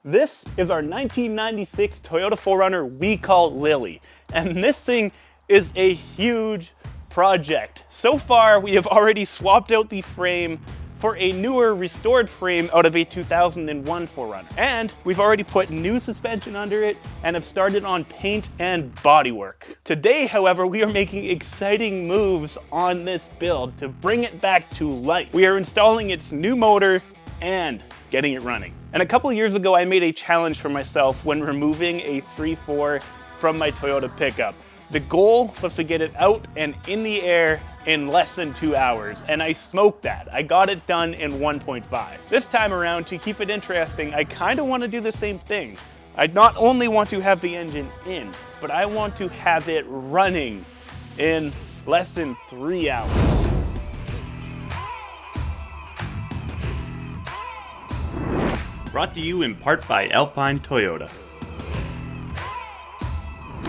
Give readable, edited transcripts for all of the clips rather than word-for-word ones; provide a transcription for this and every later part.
This is our 1996 Toyota 4Runner we call Lily, and this thing is a huge project. So far, we have already swapped out the frame for a newer restored frame out of a 2001 4Runner. And we've already put new suspension under it and have started on paint and bodywork. Today, however, we are making exciting moves on this build to bring it back to life. We are installing its new motor and getting it running. And a couple years ago, I made a challenge for myself when removing a 3.4 from my Toyota pickup. The goal was to get it out and in the air in less than 2 hours, and I smoked that. I got it done in 1.5. This time around, to keep it interesting, I kind of want to do the same thing. I not only want to have the engine in, but I want to have it running in less than 3 hours. Brought to you in part by Alpine Toyota.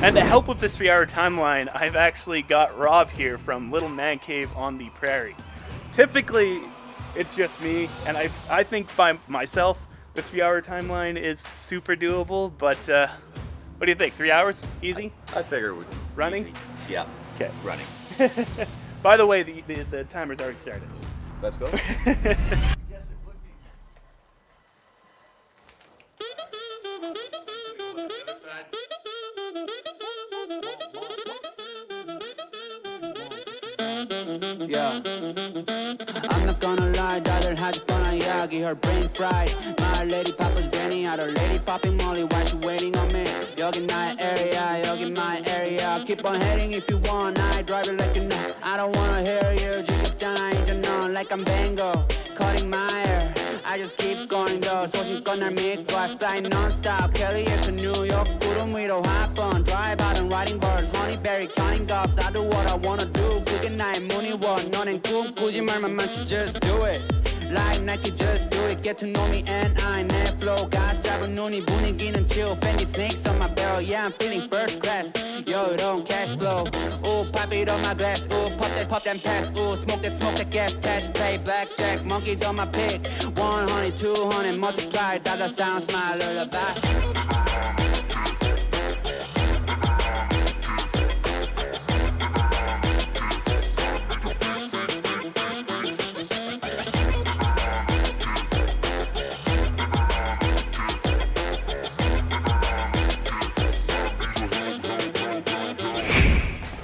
And to help with this 3-hour timeline, I've actually got Rob here from Little Man Cave on the Prairie. Typically, it's just me, and I think by myself, the 3-hour timeline is super doable, but what do you think, 3 hours? Easy? I figure we Running? Easy. Yeah. Okay. Running. By the way, the timer's already started. Let's go. Yeah, I'm not gonna lie, daughter had fun, yeah, get her brain fried. My lady Papa Zenny, other lady popping Molly, why she waiting on me? Yogi my area, yogi my area. Keep on heading if you want, I drive it like you know. I don't wanna hear you, 지겹잖아, 이제 넌 like I'm Bango, cutting my hair. I just keep going though, 소신껏 날 믿고 I fly non-stop, Kelly에서 New York, 구름 위로 hop on. Drive out and riding birds, honeyberry counting doves. I do what I wanna do, 그게 나의 무늬원. 너넨 꿈꾸지 말만 많지, just do it. Like Nike, just do it. Get to know me and I 내 flow가 짧은 눈이 분위기는 chill. Fendi snakes on my barrel, yeah I'm feeling first class. Yo, don't cash flow. Ooh, pop it on my glass. Ooh, pop that pass. Ooh, smoke that gas. Cash pay, blackjack, monkeys on my pig. 100, 200, multiply. Dollar sounds my lullaby.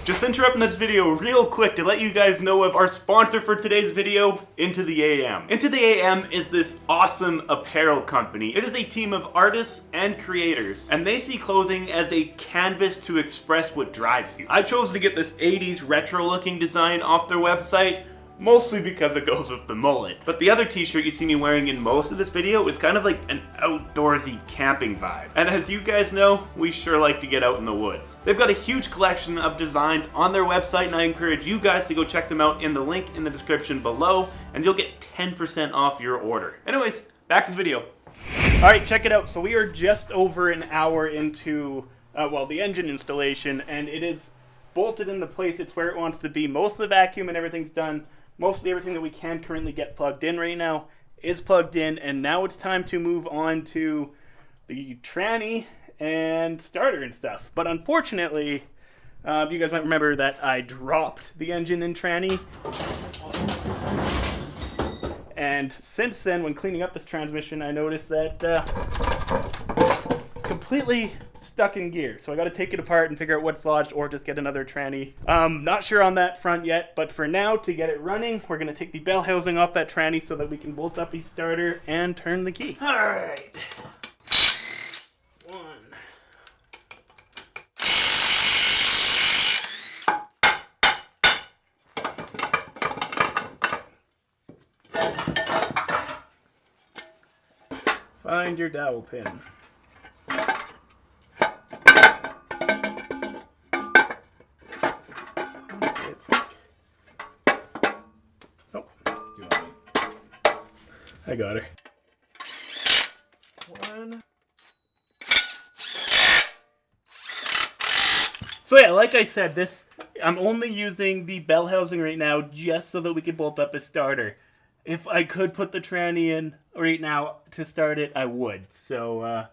Just interrupting this video real quick to let you guys know of our sponsor for today's video, Into the AM. Into the AM is this awesome apparel company. It is a team of artists and creators, and they see clothing as a canvas to express what drives you. I chose to get this 80s retro looking design off their website, mostly because it goes with the mullet. But the other t-shirt you see me wearing in most of this video is kind of like an outdoorsy camping vibe. And as you guys know, we sure like to get out in the woods. They've got a huge collection of designs on their website, and I encourage you guys to go check them out in the link in the description below, and you'll get 10% off your order. Anyways, back to the video. All right, check it out. So we are just over an hour into, the engine installation, and it is bolted into place. It's where it wants to be. Most of the vacuum and everything's done. Mostly everything that we can currently get plugged in right now is plugged in, and now it's time to move on to the tranny and starter and stuff. But unfortunately, you guys might remember that I dropped the engine and tranny. And since then, when cleaning up this transmission, I noticed that it's completely stuck in gear. So I got to take it apart and figure out what's lodged, or just get another tranny. Not sure on that front yet, but for now, to get it running, we're going to take the bell housing off that tranny so that we can bolt up the starter and turn the key. All right. Find your dowel pin. I got her. One. So yeah, like I said, I'm only using the bell housing right now just so that we can bolt up a starter. if I could put the tranny in right now to start it, I would. So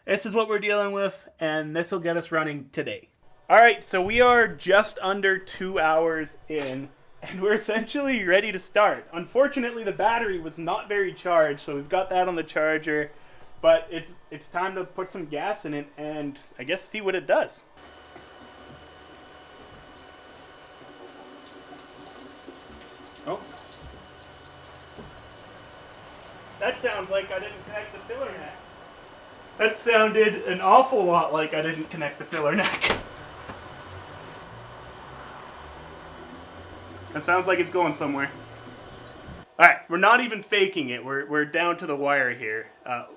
this is what we're dealing with, and this will get us running today. All right, so we are just under 2 hours in, and we're essentially ready to start. Unfortunately, the battery was not very charged, so we've got that on the charger. But it's time to put some gas in it and I guess see what it does. Oh. That sounds like I didn't connect the filler neck. That sounded an awful lot like I didn't connect the filler neck. That sounds like it's going somewhere. Alright, we're not even faking it. We're down to the wire here.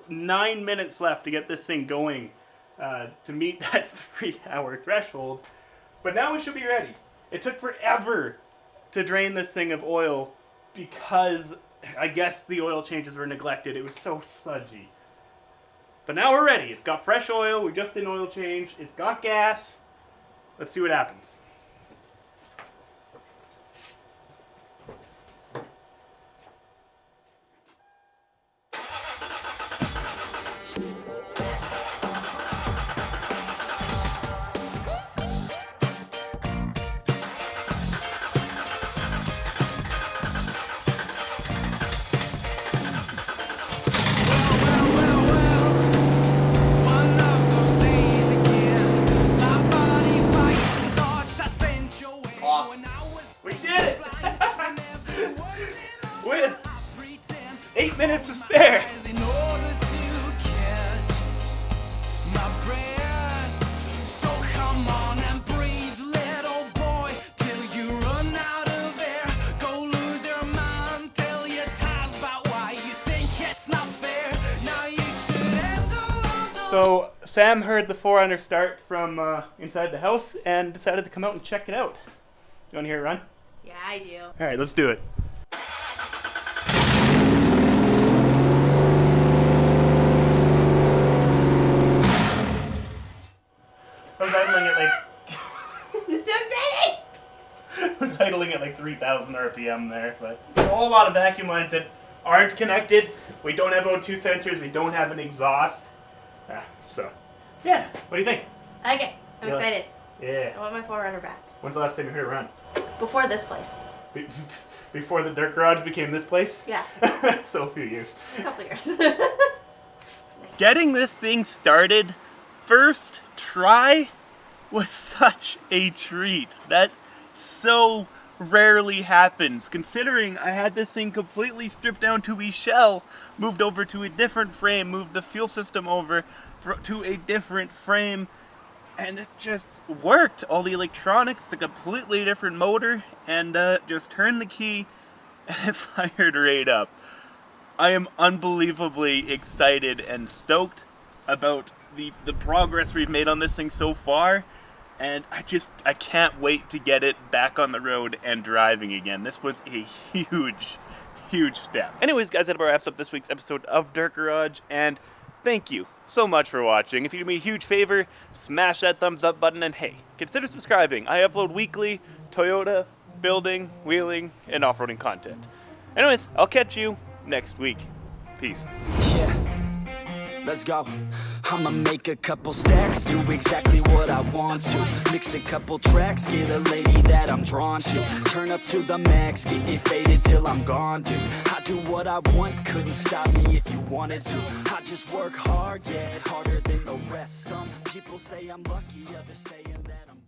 9 minutes left to get this thing going to meet that 3-hour threshold. But now we should be ready. It took forever to drain this thing of oil because I guess the oil changes were neglected. It was so sludgy. But now we're ready. It's got fresh oil. We just did an oil change. It's got gas. Let's see what happens. With 8 minutes to spare. So Sam heard the 400 start from inside the house and decided to come out and check it out. You want to hear it run? Yeah, I do. All right, let's do it. I was idling at like... It's so exciting! I was idling at like 3,000 RPM there, but there's a whole lot of vacuum lines that aren't connected. We don't have O2 sensors. We don't have an exhaust. So, yeah. What do you think? I like it. I'm excited. Yeah. I want my 4Runner back. When's the last time you heard it run? Before this place. Before the Dirt.Garage became this place? Yeah. So a few years. A couple years. Getting this thing started, first try, was such a treat. That so rarely happens, considering I had this thing completely stripped down to a shell, moved over to a different frame, moved the fuel system over to a different frame, and it just worked. All the electronics, the completely different motor, and just turned the key and it fired right up. I am unbelievably excited and stoked about the progress we've made on this thing so far, and I can't wait to get it back on the road and driving again. This was a huge step. Anyways, guys, that about wraps up this week's episode of Dirt.Garage, and thank you so much for watching. If you do me a huge favor, smash that thumbs up button, and hey, consider subscribing. I upload weekly Toyota, building, wheeling, and off-roading content. Anyways, I'll catch you next week. Peace. Yeah, let's go. I'ma make a couple stacks, do exactly what I want to. Mix a couple tracks, get a lady that I'm drawn to. Turn up to the max, get me faded till I'm gone, dude. I do what I want, couldn't stop me if you wanted to. I just work hard, yeah, harder than the rest. Some people say I'm lucky, others saying that I'm